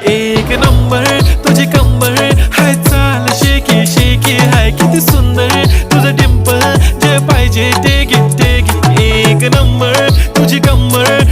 एक नंबर तुझी कंबर हाय, चाल शेकी शेकी हाय, किती सुंदर तुझं डिंपल, जे पाहिजे ते घे ते घे. एक नंबर तुझी कंबर